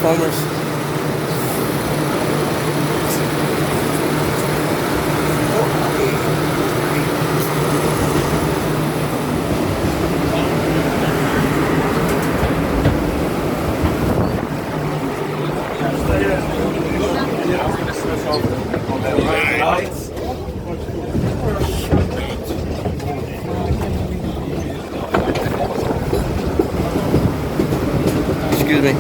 Transformers. Excuse me.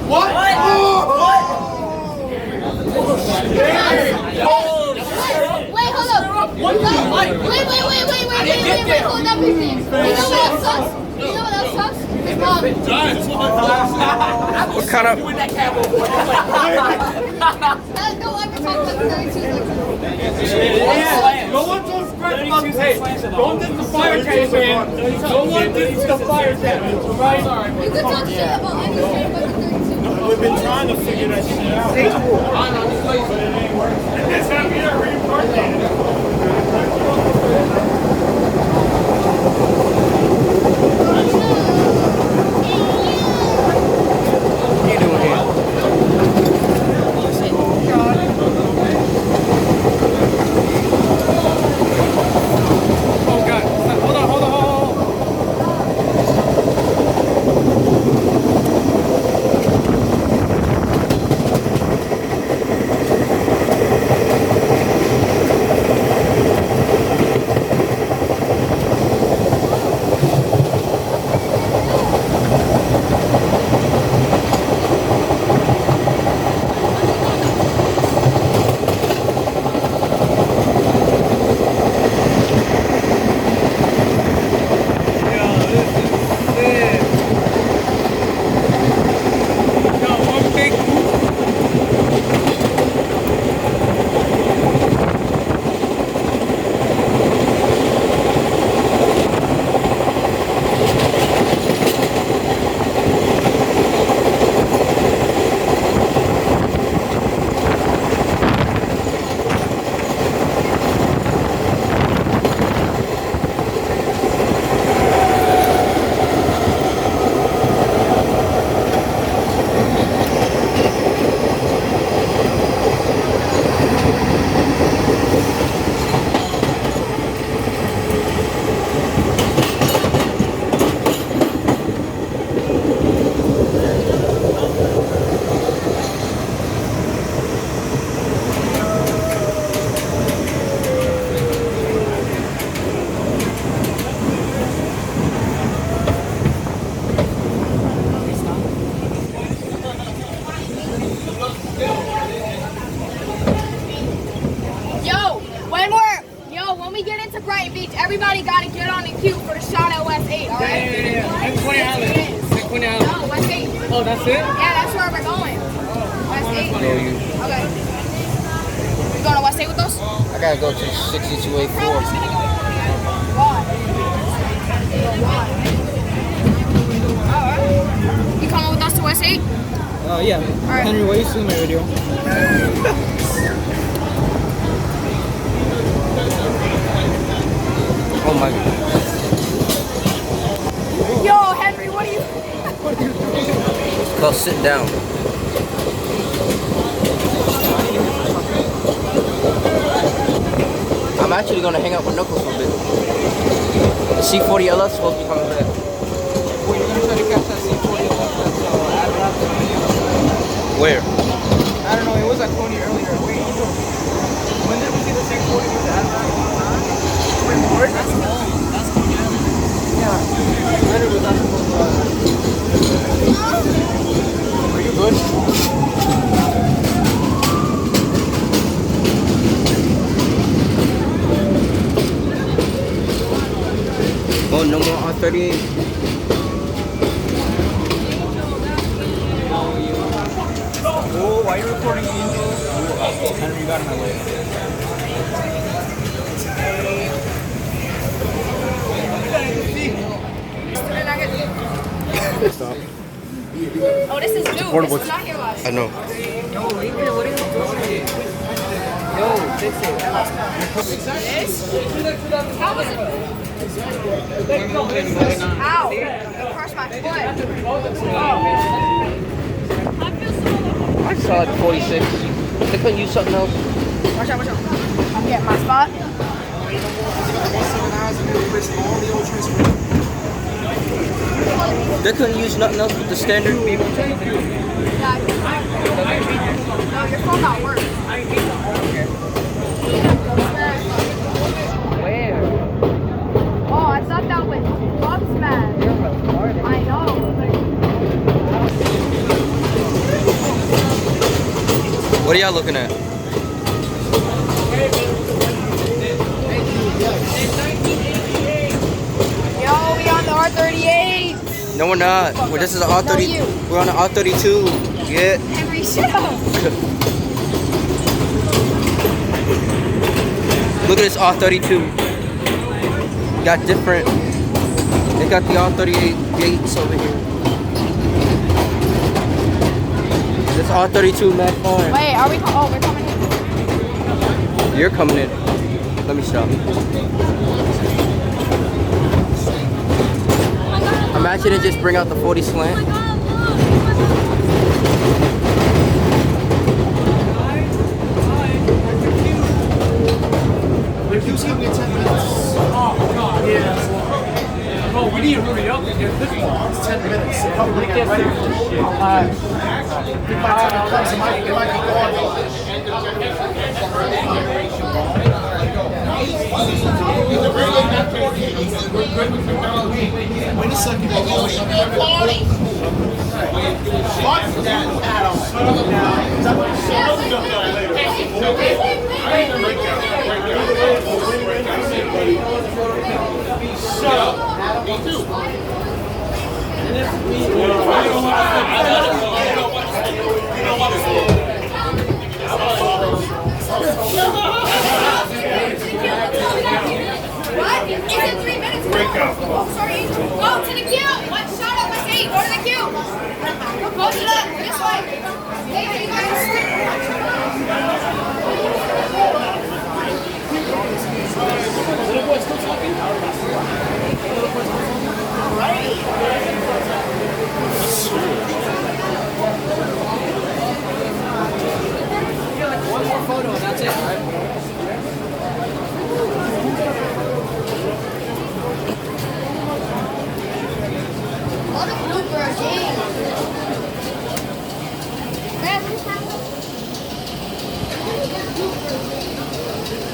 What? Wait, hold up. Wait, hold up your thing. You know what else sucks? What kind of... Don't ever talk about 32 No one talks crap about this. Hey, don't diss the fire cannon, man. No one diss the fire cannon, right? You can talk shit about anything but the 32. We've been trying to figure that shit out. But it ain't working. It's gonna be a reincarnated. What are you doing here? Oh God! Hold on. When we get into Brighton Beach, everybody got to get on the queue for the shot at West 8, all right? And Quinn Island. No, West 8. Oh, that's it? Yeah, that's where we're going. West 8. No, you. Okay. You going to West 8 with us? I gotta go to 6284. We're just gonna go. Why? Alright. You coming with us to West 8? Yeah. Alright. Henry, why you see my video? Oh my God. Yo, Henry, what are you doing? It's called sit down. I'm actually gonna hang out with Knuckles for a bit. The C40 LS is supposed to be coming back. Wait, you're gonna try to catch that C40 Where? I don't know, it was at Tony earlier. Wait, when did we see the C40 with the Wait, that's cool. That's cool. Yeah. When was that supposed to Are you good? Oh, no more R38. recording Angel. And you got in my way. Stop. Oh, this is new. Portable. This is not your last. I know. Yo, leave it. What are you doing? Yo, fix it. This? How was it? Ow. Crushed my foot. I saw like 46. They couldn't use something else. Watch out, watch out. I'm getting my spot. They couldn't use nothing else but the standard beam. Yeah, no, your phone got worse. Where? Oh, I thought that was Bugs Man. I know. What are y'all looking at? Yo, we on the R38. No, we're not. Well, this is an R30. No, you. We're on an R32. Yeah. Every show. Look at this R32. Got different. They got the R38 gates over here. This R32 Mac Farm. Wait, are we? Oh, we're coming in. You're coming in. Let me stop. Imagine it just bring out the 40 slant. Reduce him to 10 minutes. Oh, God. Yeah. Oh, we need to hurry up and get this one. It's 10 minutes. So probably get ready for this shit. If by the time it comes, it might be gone. Wait a second. Party! What? Adam. Is that what What? It's in 3 minutes. Break up. Oh, sorry. Go to the queue. One shot up my seat. Go to the queue. Close it up. This way. Hey, you guys. Little boy still talking? Little boy still talking? One more photo and that's it, right? What a blooper game. Man, what is happening?